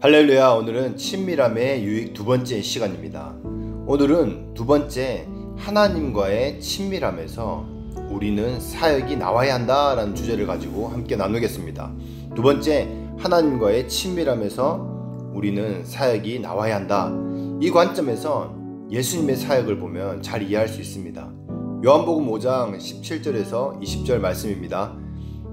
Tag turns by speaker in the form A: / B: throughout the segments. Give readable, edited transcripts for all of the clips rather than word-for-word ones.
A: 할렐루야. 오늘은 친밀함의 유익 두 번째 시간입니다. 오늘은 두 번째, 하나님과의 친밀함에서 우리는 사역이 나와야 한다라는 주제를 가지고 함께 나누겠습니다. 두 번째, 하나님과의 친밀함에서 우리는 사역이 나와야 한다. 이 관점에서 예수님의 사역을 보면 잘 이해할 수 있습니다. 요한복음 5장 17절에서 20절 말씀입니다.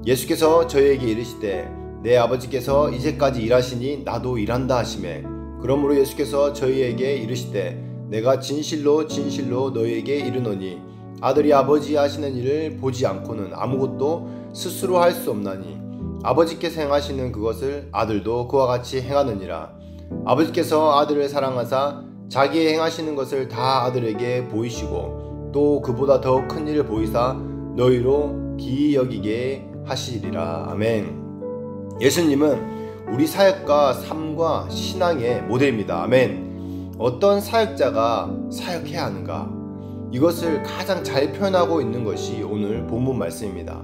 A: 예수께서 저희에게 이르시되 내 아버지께서 이제까지 일하시니 나도 일한다 하시매, 그러므로 예수께서 저희에게 이르시되 내가 진실로 진실로 너희에게 이르노니 아들이 아버지 하시는 일을 보지 않고는 아무것도 스스로 할 수 없나니 아버지께서 행하시는 그것을 아들도 그와 같이 행하느니라. 아버지께서 아들을 사랑하사 자기의 행하시는 것을 다 아들에게 보이시고 또 그보다 더 큰 일을 보이사 너희로 기이 여기게 하시리라. 아멘. 예수님은 우리 사역과 삶과 신앙의 모델입니다. 아멘. 어떤 사역자가 사역해야 하는가, 이것을 가장 잘 표현하고 있는 것이 오늘 본문 말씀입니다.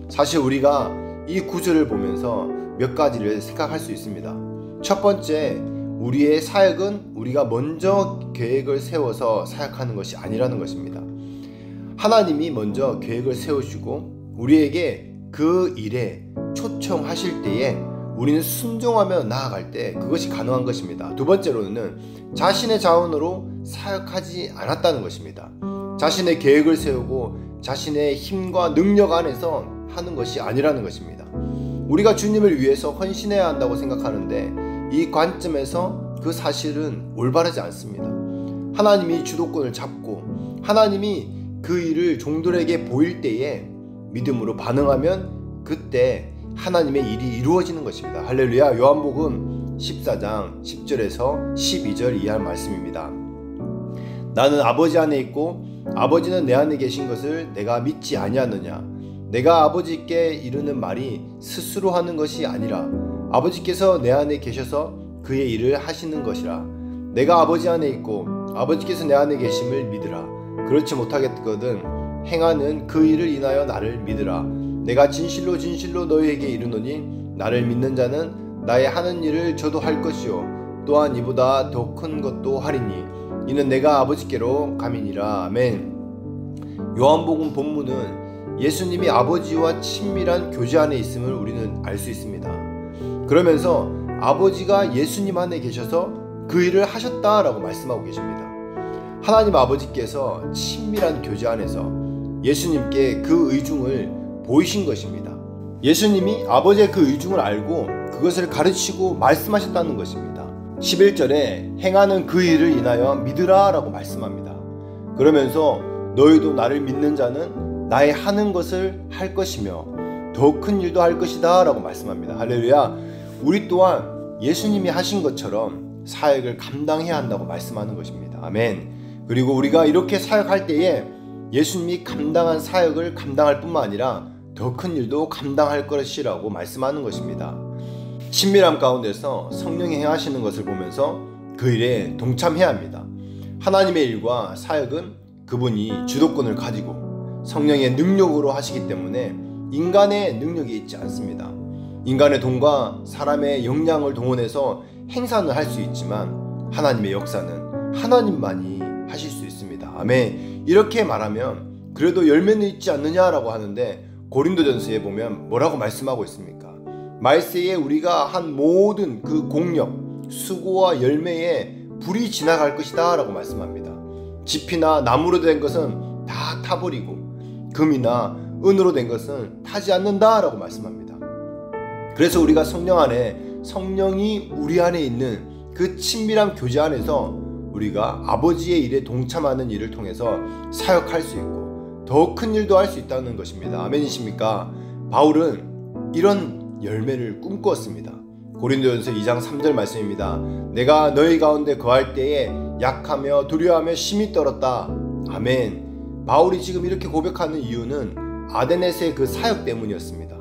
A: 사실 우리가 이 구절을 보면서 몇 가지를 생각할 수 있습니다. 첫 번째, 우리의 사역은 우리가 먼저 계획을 세워서 사역하는 것이 아니라는 것입니다. 하나님이 먼저 계획을 세우시고 우리에게 그 일에 초청하실 때에 우리는 순종하며 나아갈 때 그것이 가능한 것입니다. 두 번째로는 자신의 자원으로 사역하지 않았다는 것입니다. 자신의 계획을 세우고 자신의 힘과 능력 안에서 하는 것이 아니라는 것입니다. 우리가 주님을 위해서 헌신해야 한다고 생각하는데 이 관점에서 그 사실은 올바르지 않습니다. 하나님이 주도권을 잡고 하나님이 그 일을 종들에게 보일 때에 믿음으로 반응하면 그때 하나님의 일이 이루어지는 것입니다. 할렐루야. 요한복음 14장 10절에서 12절 이하 말씀입니다. 나는 아버지 안에 있고 아버지는 내 안에 계신 것을 내가 믿지 아니하느냐. 내가 아버지께 이르는 말이 스스로 하는 것이 아니라 아버지께서 내 안에 계셔서 그의 일을 하시는 것이라. 내가 아버지 안에 있고 아버지께서 내 안에 계심을 믿으라. 그렇지 못하겠거든 행하는 그 일을 인하여 나를 믿으라. 내가 진실로 진실로 너희에게 이르노니 나를 믿는 자는 나의 하는 일을 저도 할 것이요 또한 이보다 더 큰 것도 하리니 이는 내가 아버지께로 감이니라. 아멘. 요한복음 본문은 예수님이 아버지와 친밀한 교제 안에 있음을 우리는 알 수 있습니다. 그러면서 아버지가 예수님 안에 계셔서 그 일을 하셨다라고 말씀하고 계십니다. 하나님 아버지께서 친밀한 교제 안에서 예수님께 그 의중을 보이신 것입니다. 예수님이 아버지의 그 의중을 알고 그것을 가르치고 말씀하셨다는 것입니다. 11절에 행하는 그 일을 인하여 믿으라 라고 말씀합니다. 그러면서 너희도 나를 믿는 자는 나의 하는 것을 할 것이며 더 큰 일도 할 것이다 라고 말씀합니다. 할렐루야. 우리 또한 예수님이 하신 것처럼 사역을 감당해야 한다고 말씀하는 것입니다. 아멘. 그리고 우리가 이렇게 사역할 때에 예수님이 감당한 사역을 감당할 뿐만 아니라 더 큰 일도 감당할 것이라고 말씀하는 것입니다. 친밀함 가운데서 성령이 행하시는 것을 보면서 그 일에 동참해야 합니다. 하나님의 일과 사역은 그분이 주도권을 가지고 성령의 능력으로 하시기 때문에 인간의 능력이 있지 않습니다. 인간의 돈과 사람의 역량을 동원해서 행사는 할 수 있지만 하나님의 역사는 하나님만이 하실 수 있습니다. 아멘. 이렇게 말하면 그래도 열매는 있지 않느냐라고 하는데 고린도전서에 보면 뭐라고 말씀하고 있습니까? 말세에 우리가 한 모든 그 공력, 수고와 열매에 불이 지나갈 것이다 라고 말씀합니다. 집이나 나무로 된 것은 다 타버리고 금이나 은으로 된 것은 타지 않는다 라고 말씀합니다. 그래서 우리가 성령 안에, 성령이 우리 안에 있는 그 친밀한 교제 안에서 우리가 아버지의 일에 동참하는 일을 통해서 사역할 수 있고 더 큰 일도 할 수 있다는 것입니다. 아멘이십니까? 바울은 이런 열매를 꿈꾸었습니다. 고린도전서 2장 3절 말씀입니다. 내가 너희 가운데 거할 때에 약하며 두려워하며 심히 떨었다. 아멘. 바울이 지금 이렇게 고백하는 이유는 아데네스의 그 사역 때문이었습니다.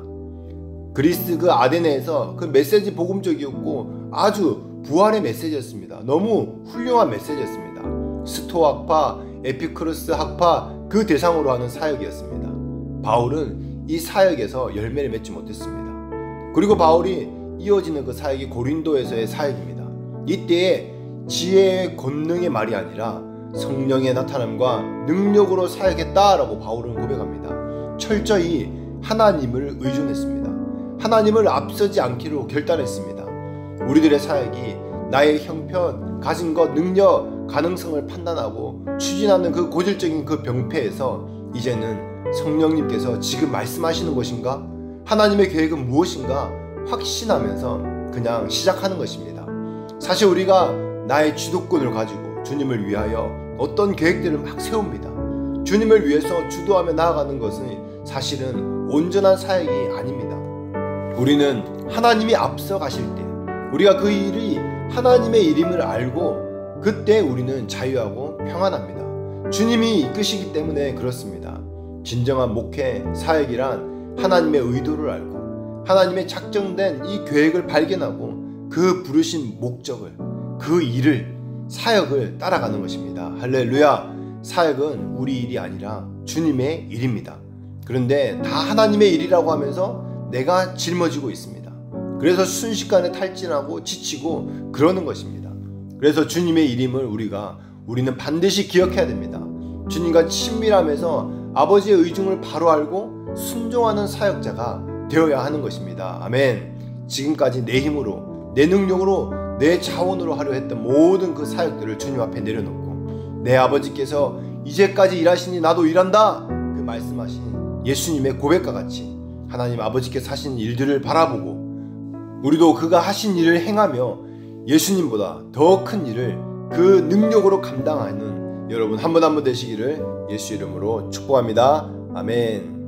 A: 그리스 그 아데네에서 그 메시지 복음적이었고 아주 부활의 메시지였습니다. 너무 훌륭한 메시지였습니다. 스토아파, 에피크루스 학파 그 대상으로 하는 사역이었습니다. 바울은 이 사역에서 열매를 맺지 못했습니다. 그리고 바울이 이어지는 그 사역이 고린도에서의 사역입니다. 이때에 지혜의 권능의 말이 아니라 성령의 나타남과 능력으로 사역했다라고 바울은 고백합니다. 철저히 하나님을 의존했습니다. 하나님을 앞서지 않기로 결단했습니다. 우리들의 사역이 나의 형편, 가진 것, 능력, 가능성을 판단하고 추진하는 그 고질적인 그 병폐에서 이제는 성령님께서 지금 말씀하시는 것인가? 하나님의 계획은 무엇인가? 확신하면서 그냥 시작하는 것입니다. 사실 우리가 나의 주도권을 가지고 주님을 위하여 어떤 계획들을 막 세웁니다. 주님을 위해서 주도하며 나아가는 것은 사실은 온전한 사역이 아닙니다. 우리는 하나님이 앞서 가실 때, 우리가 그 일이 하나님의 일임을 알고 그때 우리는 자유하고 평안합니다. 주님이 이끄시기 때문에 그렇습니다. 진정한 목회, 사역이란 하나님의 의도를 알고 하나님의 작정된 이 계획을 발견하고 그 부르신 목적을, 그 일을, 사역을 따라가는 것입니다. 할렐루야! 사역은 우리 일이 아니라 주님의 일입니다. 그런데 다 하나님의 일이라고 하면서 내가 짊어지고 있습니다. 그래서 순식간에 탈진하고 지치고 그러는 것입니다. 그래서 주님의 일임을 우리는 반드시 기억해야 됩니다. 주님과 친밀하면서 아버지의 의중을 바로 알고 순종하는 사역자가 되어야 하는 것입니다. 아멘. 지금까지 내 힘으로, 내 능력으로, 내 자원으로 하려 했던 모든 그 사역들을 주님 앞에 내려놓고 내 아버지께서 이제까지 일하시니 나도 일한다, 그 말씀하신 예수님의 고백과 같이 하나님 아버지께서 하신 일들을 바라보고 우리도 그가 하신 일을 행하며 예수님보다 더 큰 일을 그 능력으로 감당하는 여러분 한 분 한 분 되시기를 예수 이름으로 축복합니다. 아멘.